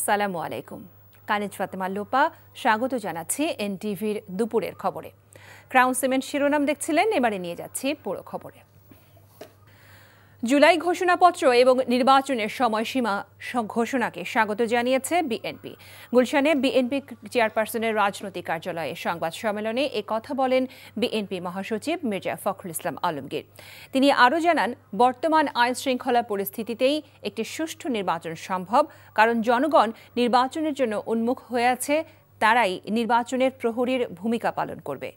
আসসালামু আলাইকুম। কানিজ ফাতেমা লোপা স্বাগত জানাচ্ছি এনটিভির দুপুরের খবরে। ক্রাউন সিমেন্ট শিরোনাম দেখছিলেন, এবারে নিয়ে যাচ্ছি পুরো খবরে। জুলাই ঘোষণাপত্র এবং নির্বাচনের সময়সীমা ঘোষণাকে স্বাগত জানিয়েছে বিএনপি। গুলশানে বিএনপি চেয়ারপারসনের রাজনৈতিক কার্যালয়ে সংবাদ সম্মেলনে কথা বলেন বিএনপি মহাসচিব মির্জা ফখরুল ইসলাম আলমগীর। তিনি আরও জানান, বর্তমান আইন শৃঙ্খলা পরিস্থিতিতেই একটি সুষ্ঠু নির্বাচন সম্ভব, কারণ জনগণ নির্বাচনের জন্য উন্মুখ হয়ে আছে, তারাই নির্বাচনের প্রহরীর ভূমিকা পালন করবে।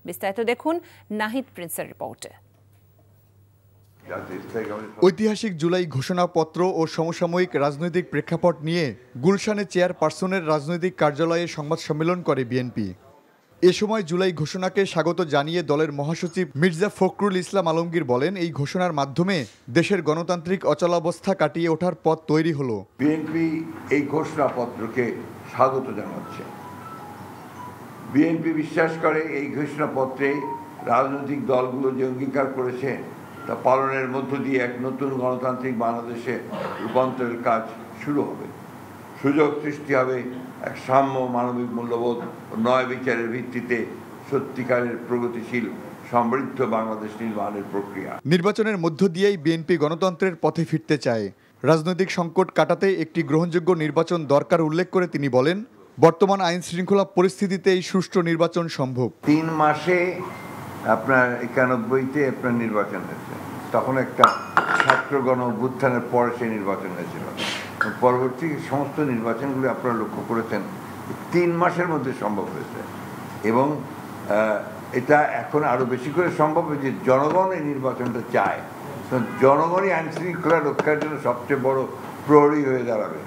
বিস্তারিত দেখুন নাহিদ প্রিন্সের রিপোর্টে। ঐতিহাসিক জুলাই ঘোষণাপত্র ও সমসাময়িক রাজনৈতিক প্রেক্ষাপট নিয়ে গুলশানে চেয়ারপারসনের রাজনৈতিক কার্যালয়ে সংবাদ সম্মেলন করে বিএনপি। এ সময় জুলাই ঘোষণাকে স্বাগত জানিয়ে দলের মহাসচিব মির্জা ফখরুল ইসলাম আলমগীর বলেন, এই ঘোষণার মাধ্যমে দেশের গণতান্ত্রিক অচলাবস্থা কাটিয়ে ওঠার পথ তৈরি হলো। বিএনপি এই ঘোষণাপত্রকে স্বাগত জানাচ্ছে। বিএনপি বিশ্বাস করে এই ঘোষণাপত্রে রাজনৈতিক দলগুলো যে অঙ্গীকার করেছে তা পালনের মধ্য দিয়ে এক নতুন গণতান্ত্রিক বাংলাদেশে রূপান্তরের কাজ শুরু হবে। সুযোগ সৃষ্টি হবে এক সাম্য, মানবিক মূল্যবোধ ও ন্যায় বিচারের ভিত্তিতে সত্যিকারের প্রগতিশীল সমৃদ্ধ বাংলাদেশ নির্মাণের প্রক্রিয়া। নির্বাচনের মধ্য দিয়েই বিএনপি গণতন্ত্রের পথে ফিরতে চায়। রাজনৈতিক সংকট কাটাতে একটি গ্রহণযোগ্য নির্বাচন দরকার উল্লেখ করে তিনি বলেন, বর্তমান আইন শৃঙ্খলা পরিস্থিতিতেই সুষ্ঠু নির্বাচন সম্ভব। 3 মাসে আপনার 91-তে আপনার নির্বাচন হয়েছে, তখন একটা ছাত্র গণ অভ্যুত্থানের পরে সেই নির্বাচন হয়েছিল। পরবর্তী সমস্ত নির্বাচনগুলো আপনারা লক্ষ্য করেছেন 3 মাসের মধ্যে সম্ভব হয়েছে, এবং এটা এখন আরো বেশি করে সম্ভব যে জনগণ এই নির্বাচনটা চায়। জনগণই আইন শৃঙ্খলা রক্ষার জন্য সবচেয়ে বড় প্রহরী হয়ে দাঁড়াবে।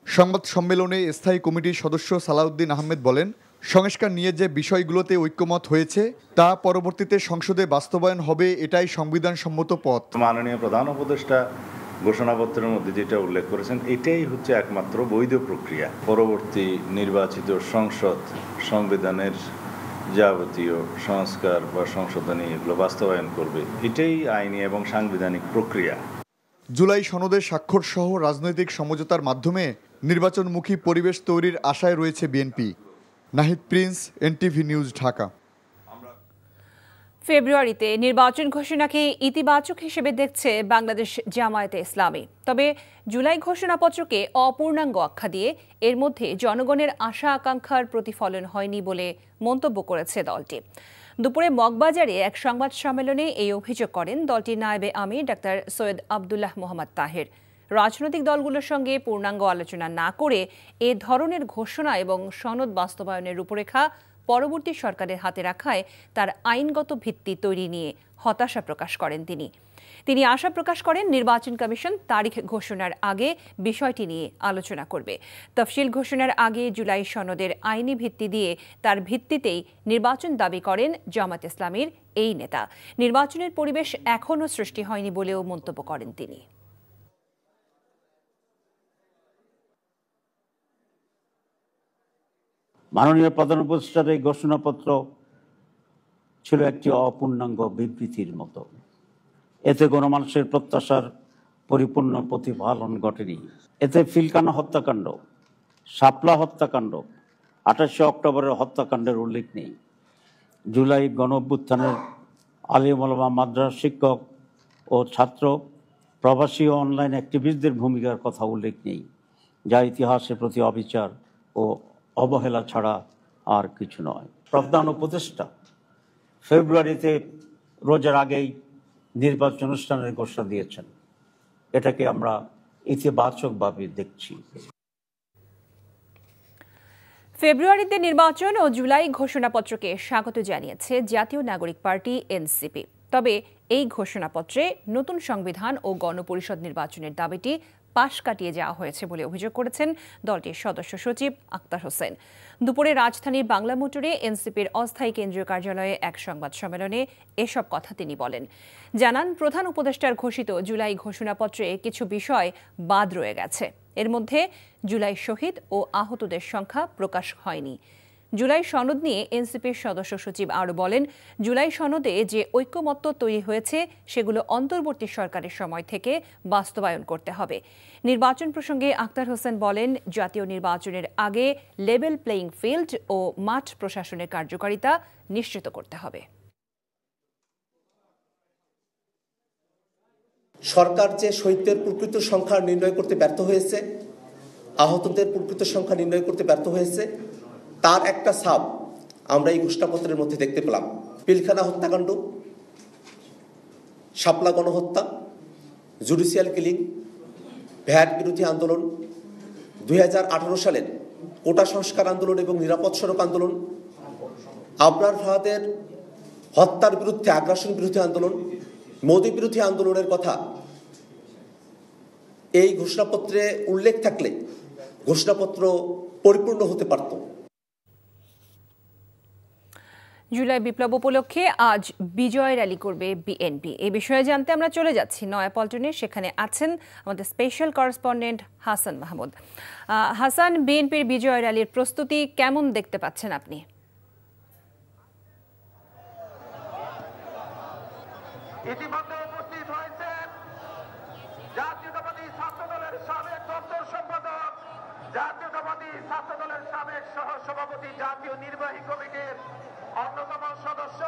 সংবাদ সম্মেলনে স্থায়ী কমিটির সদস্য সালাউদ্দিন আহমেদ বলেন, সংস্কার নিয়ে যে বিষয়গুলোতে ঐক্যমত হয়েছে তা পরবর্তীতে সংসদে বাস্তবায়ন হবে, এটাই সংবিধানসম্মত পথ। মাননীয় প্রধান উপদেষ্টা ঘোষণাপত্রের মধ্যে যেটা উল্লেখ করেছেন, এটাই হচ্ছে একমাত্র বৈধ প্রক্রিয়া। পরবর্তী নির্বাচিত সংসদ সংবিধানের যাবতীয় সংস্কার বা সংশোধনী এগুলো বাস্তবায়ন করবে, এটাই আইনি এবং সাংবিধানিক প্রক্রিয়া। জুলাই সনদে স্বাক্ষর সহ রাজনৈতিক সমঝোতার মাধ্যমে নির্বাচনমুখী পরিবেশ তৈরির আশায় রয়েছে BNP. Nahid Prince, NTV news, Dhaka. ফেব্রুয়ারিতে নির্বাচন ঘোষণাকে ইতিবাচক হিসেবে দেখছে বাংলাদেশ জামায়াতে ইসলামী। তবে জুলাই ঘোষণাপত্রকে অপূর্ণাঙ্গ আখ্যা দিয়ে এর মধ্যে জনগণের আশা আকাঙ্ক্ষার প্রতিফলন হয়নি বলে মন্তব্য করেছে দলটি। দুপুরে মগবাজারে এক সংবাদ সম্মেলনে এই অভিযোগ করেন দলটির নায়েবে আমির ডাক্তার সৈয়দ আবদুল্লাহ মোহাম্মদ তাহের। রাজনৈতিক দলগুলোর সঙ্গে পূর্ণাঙ্গ আলোচনা না করে এ ধরনের ঘোষণা এবং সনদ বাস্তবায়নের রূপরেখা পরবর্তী সরকারের হাতে রাখায় তার আইনগত ভিত্তি তৈরি নিয়ে হতাশা প্রকাশ করেন তিনি আশা প্রকাশ করেন নির্বাচন কমিশন তারিখ ঘোষণার আগে বিষয়টি নিয়ে আলোচনা করবে। তফসিল ঘোষণার আগে জুলাই সনদের আইনি ভিত্তি দিয়ে তার ভিত্তিতেই নির্বাচন দাবি করেন জামায়াত ইসলামীর এই নেতা। নির্বাচনের পরিবেশ এখনও সৃষ্টি হয়নি বলেও মন্তব্য করেন তিনি। মাননীয় প্রধান উপদেষ্টার এই ঘোষণাপত্র ছিল একটি অপূর্ণাঙ্গ বিবৃতির মতো। এতে গণমানুষের প্রত্যাশার পরিপূর্ণ প্রতিফলন ঘটেনি। এতে ফিলকানা হত্যাকাণ্ড, শাপলা হত্যাকাণ্ড, 28 অক্টোবরের হত্যাকাণ্ডের উল্লেখ নেই। জুলাই গণ অভ্যুত্থানের আলিম ওলামা, মাদ্রাসা শিক্ষক ও ছাত্র, প্রবাসী ও অনলাইন অ্যাক্টিভিস্টদের ভূমিকার কথা উল্লেখ নেই, যা ইতিহাসের প্রতি অবিচার ও অবহেলা ছাড়া আর কিছু নয়। প্রধান উপদেষ্টা ফেব্রুয়ারিতে রোজার আগেই নির্বাচন অনুষ্ঠানের ঘোষণা দিয়েছেন, এটাকে আমরা ইতিবাচকভাবে দেখছি। ফেব্রুয়ারিতে নির্বাচন ও জুলাই ঘোষণাপত্রকে স্বাগত জানিয়েছে জাতীয় নাগরিক পার্টি এনসিপি। তবে এই ঘোষণাপত্রে নতুন সংবিধান ও গণপরিষদ নির্বাচনের দাবিটি পাশ কাটিয়ে যাওয়া হয়েছে বলে অভিযোগ করেছেন দলটির সদস্য সচিব আক্তার হোসেন। দুপুরে রাজধানীর বাংলা মোটরে এনসিপির অস্থায়ী কেন্দ্রীয় কার্যালয়ে এক সংবাদ সম্মেলনে এসব কথা তিনি বলেন। জানান, প্রধান উপদেষ্টার ঘোষিত জুলাই ঘোষণাপত্রে কিছু বিষয় বাদ রয়ে গেছে। এর মধ্যে জুলাই শহীদ ও আহতদের সংখ্যা প্রকাশ হয়নি। জুলাই সনদ নিয়ে এনসিপির সদস্য সচিব আরও বলেন, জুলাই সনদে যে ঐক্যমত্য তৈরি হয়েছে সেগুলো অন্তর্বর্তী সরকারের সময় থেকে বাস্তবায়ন করতে হবে। নির্বাচন প্রসঙ্গে আক্তার হোসেন বলেন, জাতীয় নির্বাচনের আগে লেভেল প্লেইং ফিল্ড ও মাঠ প্রশাসনের কার্যকারিতা নিশ্চিত করতে হবে। সরকার যে শহীদদের প্রকৃত সংখ্যা নির্ণয় করতে ব্যর্থ হয়েছে, আহতদের প্রকৃত সংখ্যা নির্ণয় করতে ব্যর্থ হয়েছে, তার একটা ছাপ আমরা এই ঘোষণাপত্রের মধ্যে দেখতে পেলাম। পিলখানা হত্যাকাণ্ড, শাপলা গণহত্যা, জুডিশিয়াল কিলিং, ভ্যাট বিরোধী আন্দোলন, 2018 সালের কোটা সংস্কার আন্দোলন এবং নিরাপদ সড়ক আন্দোলন, আবরার ফাহাদের হত্যার বিরুদ্ধে আগ্রাসন বিরোধী আন্দোলন, মোদী বিরোধী আন্দোলনের কথা এই ঘোষণাপত্রে উল্লেখ থাকলে ঘোষণাপত্র পরিপূর্ণ হতে পারত। জুলাই বিপ্লব উপলক্ষে আজ বিজয় র্যালি করবে বিএনপি। এই বিষয়ে জানতে আমরা চলে যাচ্ছি নয়াপল্টনে। সেখানে আছেন আমাদের স্পেশাল করেসপন্ডেন্ট হাসান মাহমুদ। হাসান, বিএনপির বিজয় র্যালির প্রস্তুতি কেমন দেখতে পাচ্ছেন আপনি? ইতিমধ্যে উপস্থিত হয়েছেন জাতীয়তাবাদী ছাত্র দলের সাবেক দপ্তর সম্পাদক, জাতীয়তাবাদী ছাত্র দলের সাবেক সহ সভাপতি, জাতীয় নির্বাহী কমিটির অন্যতম সদস্য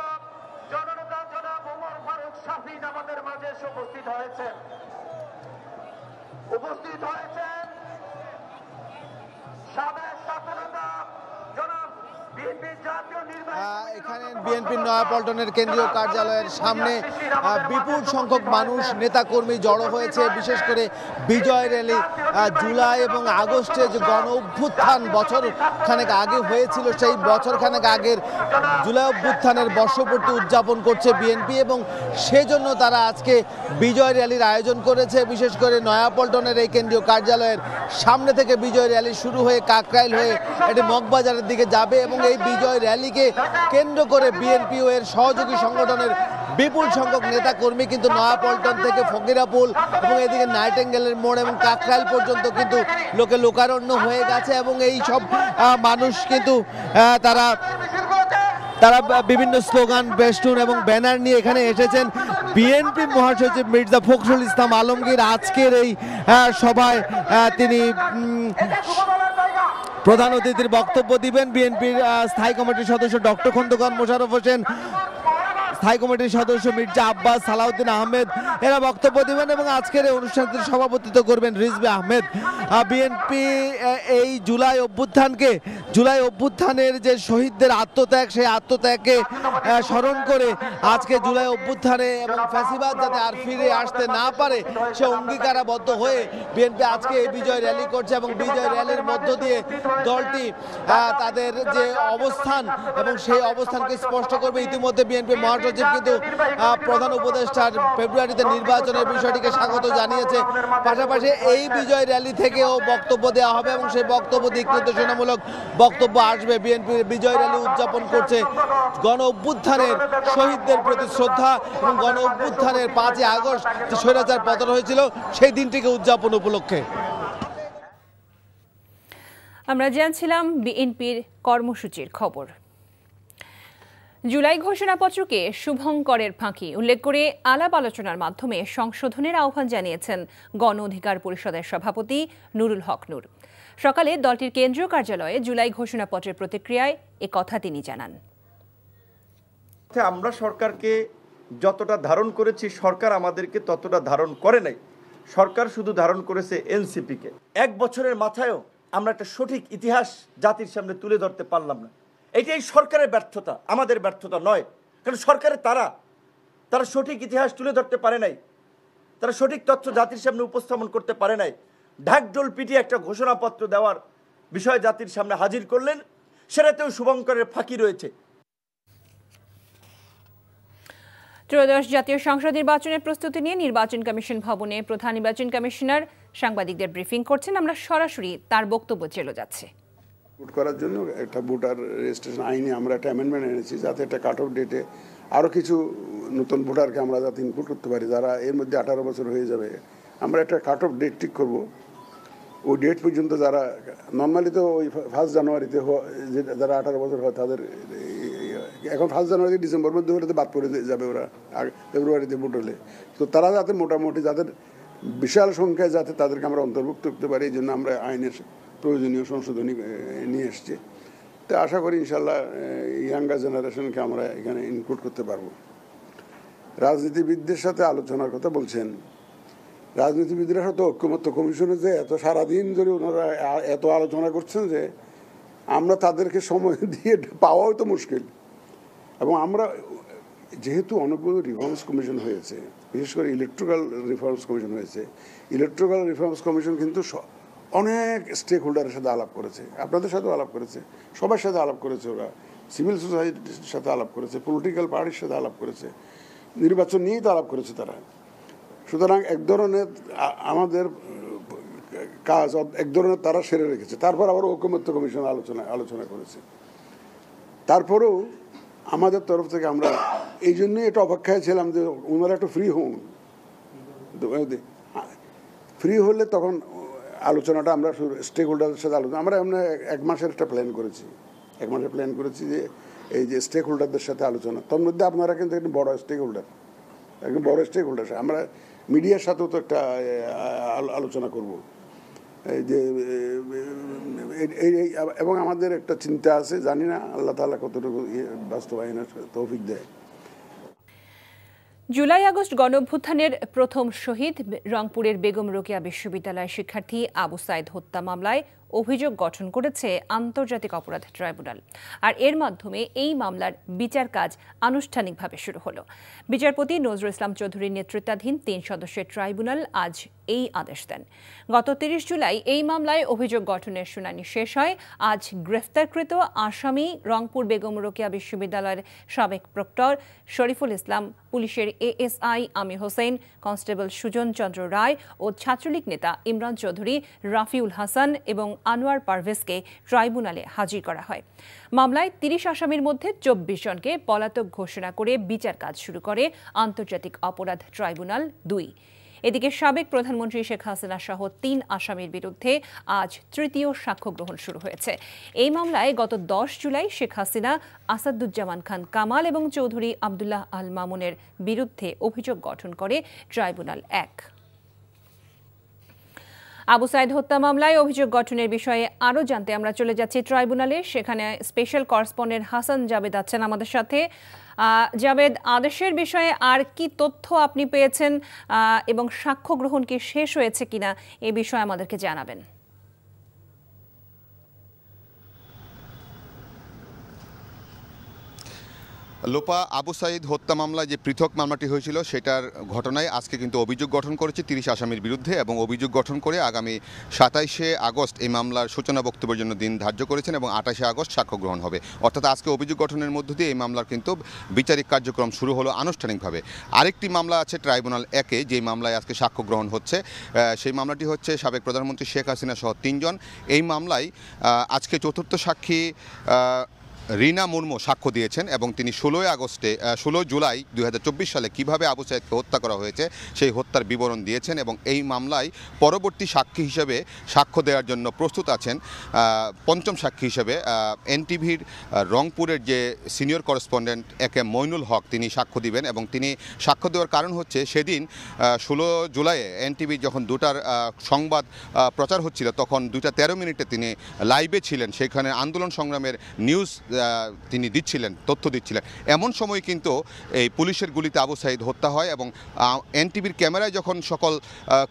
জননেতা জনাব ওমর ফারুক শাফিন আমাদের মাঝে উপস্থিত হয়েছেন। সাবেক ছাত্রনেতা জনাব এখানে বিএনপির নয়াপল্টনের কেন্দ্রীয় কার্যালয়ের সামনে বিপুল সংখ্যক মানুষ, নেতাকর্মী জড়ো হয়েছে। বিশেষ করে বিজয় র্যালি জুলাই এবং আগস্টে যে গণ অভ্যুত্থান বছর খানেক আগে হয়েছিল, সেই বছর খানেক আগের জুলাই অভ্যুত্থানের বর্ষপূর্তি উদযাপন করছে বিএনপি এবং সেজন্য তারা আজকে বিজয় র্যালির আয়োজন করেছে। বিশেষ করে নয়াপল্টনের এই কেন্দ্রীয় কার্যালয়ের সামনে থেকে বিজয় র্যালি শুরু হয়ে কাকরাইল হয়ে এটি মগবাজারের দিকে যাবে এবং এই বিজয় র্যালিকে কেন্দ্র করে বিএনপি ও এর সহযোগী সংগঠনের বিপুল সংখ্যক নেতাকর্মী কিন্তু নয়াপল্টন থেকে ফকিরাপুল এবং এদিকে নাইটেঙ্গেলের মোড় এবং কাকরাইল পর্যন্ত কিন্তু লোকে লোকারণ্য হয়ে গেছে এবং এই সব মানুষ কিন্তু তারা বিভিন্ন স্লোগান, বেস্টুন এবং ব্যানার নিয়ে এখানে এসেছেন। বিএনপি মহাসচিব মির্জা ফখরুল ইসলাম আলমগীর আজকের এই সভায় তিনি প্রধান অতিথির বক্তব্য দিবেন। বিএনপির স্থায়ী কমিটির সদস্য ডক্টর খন্দকার মোশাররফ হোসেন, স্থায়ী কমিটির সদস্য মির্জা আব্বাস, সালাউদ্দিন আহমেদ এরা বক্তব্য দিবেন এবং আজকের এই অনুষ্ঠানটির সভাপতিত্ব করবেন রিজভী আহমেদ। বিএনপি এই জুলাই অভ্যুত্থানের যে শহীদদের আত্মত্যাগ, সেই আত্মত্যাগকে স্মরণ করে আজকে জুলাই অভ্যুত্থানে এবং ফ্যাসিবাদ যাতে আর ফিরে আসতে না পারে সে অঙ্গীকারাবদ্ধ হয়ে বিএনপি আজকে এই বিজয় র্যালি করছে এবং বিজয় র্যালির মধ্য দিয়ে দলটি তাদের যে অবস্থান এবং সেই অবস্থানকে স্পষ্ট করবে। ইতিমধ্যে বিএনপি মহাসচিব কিন্তু প্রধান উপদেষ্টার ফেব্রুয়ারিতে নির্বাচনের বিষয়টিকে স্বাগত জানিয়েছে। পাশাপাশি এই বিজয় র্যালি থেকেও বক্তব্য দেওয়া হবে এবং সেই বক্তব্য দিক নির্দেশনামূলক বক্তব্য আসবে। বিএনপির বিজয় র্যালি উদযাপন করছে গণ অভ্যুত্থানের শহীদদের প্রতি শ্রদ্ধা এবং গণ অভ্যুত্থানের 5 আগস্ট যে স্বৈরাচার পতন হয়েছিল সেই দিনটিকে উদযাপন উপলক্ষে। আমরা জানছিলাম বিএনপির কর্মসূচির খবর। জুলাই ঘোষণাপত্রকে শুভঙ্করের ফাঁকি উল্লেখ করে আলাপ আলোচনার মাধ্যমে সংশোধনের আহ্বান জানিয়েছেন গণ অধিকার পরিষদের সভাপতি নুরুল হক নূর। সকালে দলটির কেন্দ্রীয় কার্যালয়ে জুলাই ঘোষণাপত্রের প্রতিক্রিয়ায় একথা তিনি জানান। আমরা সরকারকে যতটা ধারণ করেছি, সরকার আমাদেরকে ততটা ধারণ করে নাই। সরকার শুধু ধারণ করেছে এনসিপিকে। 1 বছরের মাথায়ও আমরা একটা সঠিক ইতিহাস জাতির সামনে তুলে ধরতে পারলাম না। এটাই সরকারের ব্যর্থতা, আমাদের ব্যর্থতা নয়। কারণ সরকারের তারা সঠিক ইতিহাস তুলে ধরতে পারে নাই, তারা সঠিক তথ্য জাতির সামনে উপস্থাপন করতে পারে নাই। ঢাকঢোল পিটিয়ে একটা ঘোষণাপত্র দেওয়ার বিষয় জাতির সামনে হাজির করলেন, সেটাতেও শুভঙ্করের ফাঁকি রয়েছে। ত্রয়োদশ জাতীয় সংসদ নির্বাচনের প্রস্তুতি নিয়ে নির্বাচন কমিশন ভবনে প্রধান নির্বাচন কমিশনার সাংবাদিকদের ব্রিফিং করছেন। আমরা সরাসরি তার বক্তব্য চলে যাচ্ছে। ভোট করার জন্য একটা ভোটার রেজিস্ট্রেশন আইনে আমরা একটা অ্যামেন্ডমেন্ট এনেছি, যাতে একটা কাট অফ ডেটে আরও কিছু নতুন ভোটারকে আমরা যাতে ইনপুট করতে পারি, যারা এর মধ্যে 18 বছর হয়ে যাবে। আমরা একটা কাট অফ ডেট ঠিক করবো ওই ডেট পর্যন্ত যারা নর্মালি তো ওই 1 জানুয়ারিতে যারা 18 বছর হয় তাদের এখন 1 জানুয়ারি ডিসেম্বর মধ্যে হলে তো বাদ পড়ে যাবে, ওরা ফেব্রুয়ারিতে ভোট হলে। তো তারা যাতে মোটামুটি যাদের বিশাল সংখ্যায় যাতে তাদেরকে আমরা অন্তর্ভুক্ত করতে পারি, এই জন্য আমরা আইনের প্রয়োজনীয় সংশোধনী নিয়ে এসছি। তো আশা করি ইনশাল্লাহ ইয়াঙ্গার জেনারেশনকে আমরা এখানে ইনক্লুড করতে পারবো। রাজনীতিবিদদের সাথে আলোচনার কথা বলছেন, রাজনীতিবিদরা সাথে ঐক্যমত্য কমিশনে যে এত সারাদিন ধরে ওনারা এত আলোচনা করছেন যে আমরা তাদেরকে সময় দিয়ে পাওয়াও তো মুশকিল। এবং আমরা যেহেতু অনেকগুলো রিফর্মস কমিশন হয়েছে, বিশেষ করে ইলেকট্রিক্যাল রিফর্মস কমিশন হয়েছে, ইলেকট্রিক্যাল রিফর্মস কমিশন কিন্তু অনেক স্টেক হোল্ডারের সাথে আলাপ করেছে, আপনাদের সাথেও আলাপ করেছে, সবার সাথে আলাপ করেছে, ওরা সিভিল সোসাইটির সাথে আলাপ করেছে, পলিটিক্যাল পার্টির সাথে আলাপ করেছে, নির্বাচন নিয়েই তো আলাপ করেছে তারা। সুতরাং এক ধরনের আমাদের কাজ এক ধরনের তারা সেরে রেখেছে। তারপর আবার ঐকমত্য কমিশন আলোচনা করেছে। তারপরেও আমাদের তরফ থেকে আমরা এই জন্যই এটা অপেক্ষায় ছিলাম যে ওনারা একটু ফ্রি হন, ফ্রি হলে তখন আলোচনাটা আমরা স্টেক হোল্ডারদের সাথে আলোচনা আমরা এমনি 1 মাসের একটা প্ল্যান করেছি, 1 মাসের প্ল্যান করেছি যে এই যে স্টেক হোল্ডারদের সাথে আলোচনা। তার মধ্যে আপনারা কিন্তু একটু বড় স্টেক হোল্ডার, একদম বড় স্টেক হোল্ডার। আমরা মিডিয়ার সাথেও তো একটা আলোচনা করব এই যে এবং আমাদের একটা চিন্তা আছে, জানি না আল্লাহ তাআলা কতটুকু বাস্তবায়নের তৌফিক দেয়। জুলাই আগস্ট গণঅভ্যুত্থানের প্রথম শহীদ রংপুরের বেগম রোকেয়া বিশ্ববিদ্যালয়ের শিক্ষার্থী আবু সাইদ হত্যা মামলায় অভিযোগ গঠন করেছে আন্তর্জাতিক অপরাধ ট্রাইব্যুনাল। আর এর মাধ্যমে এই মামলার বিচার কাজ আনুষ্ঠানিকভাবে শুরু হলো। বিচারপতি নজরুল ইসলাম চৌধুরীর নেতৃত্বাধীন 3 সদস্যের ট্রাইব্যুনাল আজ এই আদেশ দেন। গত 30 জুলাই এই মামলায় অভিযোগ গঠনের শুনানি শেষ হয়। আজ গ্রেফতারকৃত আসামি রংপুর বেগম রোকেয়া বিশ্ববিদ্যালয়ের সাবেক প্রক্টর শরীফুল ইসলাম, পুলিশের এএসআই আমির হোসেন, কনস্টেবল সুজন চন্দ্র রায় ও ছাত্রলীগ নেতা ইমরান চৌধুরী, রাফিউল হাসান এবং আনোয়ার পারভেজকে ট্রাইব্যুনালে হাজির করা হয়। মামলায় 30 আসামির মধ্যে 24 জনকে পলাতক ঘোষণা করে বিচার কাজ শুরু করে আন্তর্জাতিক অপরাধ ট্রাইব্যুনাল 2। এদিকে সাবেক প্রধানমন্ত্রী শেখ হাসিনা সহ 3 আসামির বিরুদ্ধে আজ তৃতীয় সাক্ষ্য গ্রহণ শুরু হয়েছে। এই মামলায় গত 10 জুলাই শেখ হাসিনা, আসাদুজ্জামান খান কামাল এবং চৌধুরী আবদুল্লাহ আল মামুনের বিরুদ্ধে অভিযোগ গঠন করে ট্রাইব্যুনাল 1। আবু সাইদ হত্যা মামলায় অভিযোগ গঠনের বিষয়ে আরও জানতে আমরা চলে যাচ্ছি ট্রাইব্যুনালে। সেখানে স্পেশাল করেসপন্ডেন্ট হাসান জাবেদ আছেন আমাদের সাথে। জাবেদ, আদেশের বিষয়ে আর কি তথ্য আপনি পেয়েছেন এবং সাক্ষ্য গ্রহণ কি শেষ হয়েছে কিনা এ বিষয়ে আমাদেরকে জানাবেন। লোপা, আবু সাইদ হত্যা মামলায় যে পৃথক মামলাটি হয়েছিল সেটার ঘটনায় আজকে কিন্তু অভিযোগ গঠন করেছে 30 আসামির বিরুদ্ধে এবং অভিযোগ গঠন করে আগামী 27শে আগস্ট এই মামলার সূচনা বক্তব্যের জন্য দিন ধার্য করেছেন এবং 28শে আগস্ট সাক্ষ্য গ্রহণ হবে। অর্থাৎ আজকে অভিযোগ গঠনের মধ্য দিয়ে এই মামলার কিন্তু বিচারিক কার্যক্রম শুরু হলো আনুষ্ঠানিকভাবে। আরেকটি মামলা আছে ট্রাইব্যুনাল 1-এ, যেই মামলায় আজকে সাক্ষ্য গ্রহণ হচ্ছে। সেই মামলাটি হচ্ছে সাবেক প্রধানমন্ত্রী শেখ হাসিনা সহ 3 জন। এই মামলায় আজকে চতুর্থ সাক্ষী রিনা মুর্মু সাক্ষ্য দিয়েছেন এবং তিনি 16 জুলাই 2024 সালে কিভাবে আবু সাইদকে হত্যা করা হয়েছে সেই হত্যার বিবরণ দিয়েছেন এবং এই মামলায় পরবর্তী সাক্ষী হিসেবে সাক্ষ্য দেওয়ার জন্য প্রস্তুত আছেন পঞ্চম সাক্ষী হিসেবে এনটিভির রংপুরের যে সিনিয়র করেসপন্ডেন্ট একে মইনুল হক, তিনি সাক্ষ্য দিবেন। এবং তিনি সাক্ষ্য দেওয়ার কারণ হচ্ছে সেদিন 16 জুলাইয়ে এনটিভি যখন 2টার সংবাদ প্রচার হচ্ছিল তখন 2:13 মিনিটে তিনি লাইভে ছিলেন, সেখানে আন্দোলন সংগ্রামের নিউজ তিনি দিচ্ছিলেন, তথ্য দিচ্ছিলেন। এমন সময় কিন্তু এই পুলিশের গুলিতে আবু সাইদ হত্যা হয় এবং এনটিভির ক্যামেরায় যখন সকল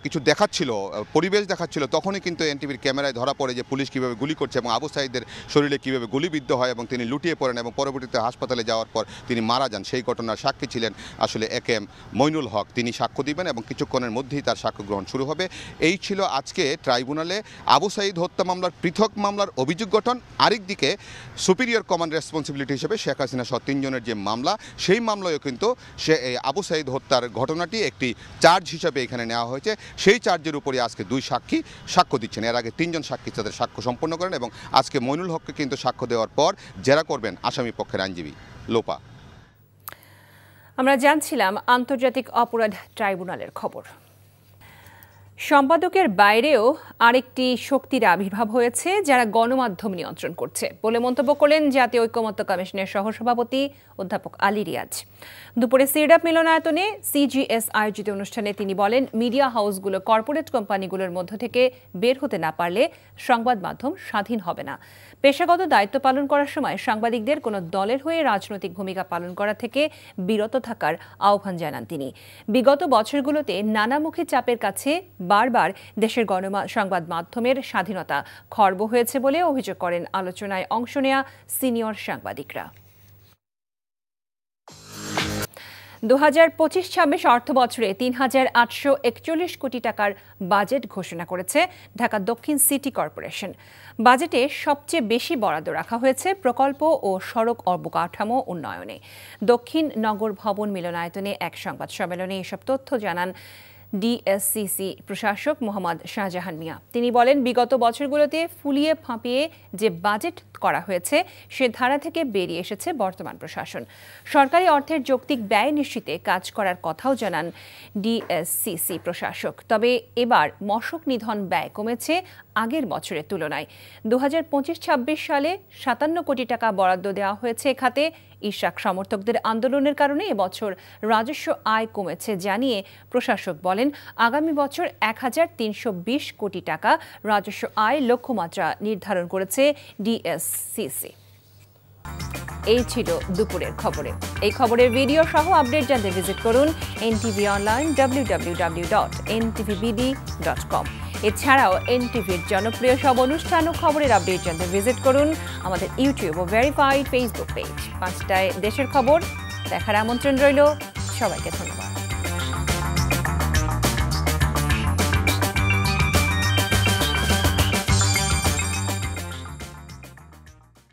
কিছু দেখাচ্ছিল, পরিবেশ দেখাচ্ছিল, তখনই কিন্তু এনটিভির ক্যামেরায় ধরা পড়ে যে পুলিশ কীভাবে গুলি করছে এবং আবু সাইদের শরীরে কীভাবে গুলিবিদ্ধ হয় এবং তিনি লুটিয়ে পড়েন এবং পরবর্তীতে হাসপাতালে যাওয়ার পর তিনি মারা যান। সেই ঘটনার সাক্ষী ছিলেন আসলে একেএম মইনুল হক। তিনি সাক্ষ্য দিবেন এবং কিছুক্ষণের মধ্যেই তার সাক্ষ্য গ্রহণ শুরু হবে। এই ছিল আজকে ট্রাইব্যুনালে আবু সাইদ হত্যা মামলার পৃথক মামলার অভিযোগ গঠন। আরেকদিকে সুপিরিয়র কমান্ড রেসপন্সিবিলিটি হিসেবে শেখ হাসিনা সহ 3 জনের যে মামলা, সেই মামলায়ও কিন্তু আবু সাইদ হত্যার ঘটনাটি একটি চার্জ হিসেবে এখানে নেওয়া হয়েছে। সেই চার্জের উপরে আজকে 2 সাক্ষী সাক্ষ্য দিচ্ছেন। এর আগে 3 জন সাক্ষী তাদের সাক্ষ্য সম্পন্ন করেন এবং আজকে মইনুল হককে কিন্তু সাক্ষ্য দেওয়ার পর জেরা করবেন আসামি পক্ষের আইনজীবী। লোপা, আমরা জানছিলাম আন্তর্জাতিক অপরাধ ট্রাইব্যুনালের খবর। সম্পাদকের বাইরেও আরেকটি শক্তির আবির্ভাব হয়েছে যারা গণমাধ্যম নিয়ন্ত্রণ করছে বলে মন্তব্য করলেন জাতীয় ঐকমত্য কমিশনের সহসভাপতি অধ্যাপক আলী রিয়াজ। দুপুরে সিরডাপ মিলনায়তনে সিজিএস আয়োজিত অনুষ্ঠানে তিনি বলেন, মিডিয়া হাউসগুলো কর্পোরেট কোম্পানিগুলোর মধ্য থেকে বের হতে না পারলে সংবাদ মাধ্যম স্বাধীন হবে না। পেশাগত দায়িত্ব পালন করার সময় সাংবাদিকদের কোনো দলের হয়ে রাজনৈতিক ভূমিকা পালন করা থেকে বিরত থাকার আহ্বান জানান তিনি। বিগত বছরগুলোতে নানামুখী চাপের কাছে বারবার দেশের সংবাদ মাধ্যমের স্বাধীনতা খর্ব হয়েছে বলে অভিযোগ করেন আলোচনায় অংশ নেয়া সিনিয়র সাংবাদিকরা। 2025-26 অর্থ বছরে ৩,৮৪১ কোটি টাকার বাজেট ঘোষণা করেছে ঢাকা দক্ষিণ সিটি কর্পোরেশন। বাজেটে সবচেয়ে বেশি বরাদ্দ রাখা হয়েছে প্রকল্প ও সড়ক অবকাঠামো উন্নয়নে। দক্ষিণ নগর ভবন মিলনায়তনে এক সংবাদ সম্মেলনে এসব তথ্য জানান ডিএসসিসি প্রশাসক মোহাম্মদ শাহজাহান মিয়া। তিনি বলেন, বিগত বছরগুলোতে ফুলিয়ে ফাঁপিয়ে যে বাজেট করা হয়েছে সে ধারা থেকে বেরিয়ে এসেছে বর্তমান প্রশাসন। সরকারি অর্থের যৌক্তিক ব্যয় নিশ্চিতে কাজ করার কথাও জানান ডিএসসিসি প্রশাসক। তবে এবার মশক নিধন ব্যয় কমেছে আগের বছরের তুলনায়। 2025-26 সালে 57 কোটি টাকা বরাদ্দ দেওয়া হয়েছে খাতে। ইশরাক সমর্থকদের আন্দোলনের কারণে এবছর রাজস্ব আয় কমেছে জানিয়ে প্রশাসক বলেন, আগামী বছর 1320 কোটি টাকা রাজস্ব আয় লক্ষ্যমাত্রা নির্ধারণ করেছে ডিএসসিসি। এই ছিল দুপুরের খবরে। এই খবরের ভিডিও সহ আপডেট জানতে ভিজিট করুন এনটিভি অনলাইন www.ntvbd.com। এছাড়াও এনটিভির জনপ্রিয় সব অনুষ্ঠান ও খবরের আপডেট জানতে ভিজিট করুন আমাদের ইউটিউব ও ভেরিফাইড ফেসবুক পেজ। 5টায় দেশের খবর দেখার আমন্ত্রণ রইল। সবাইকে ধন্যবাদ।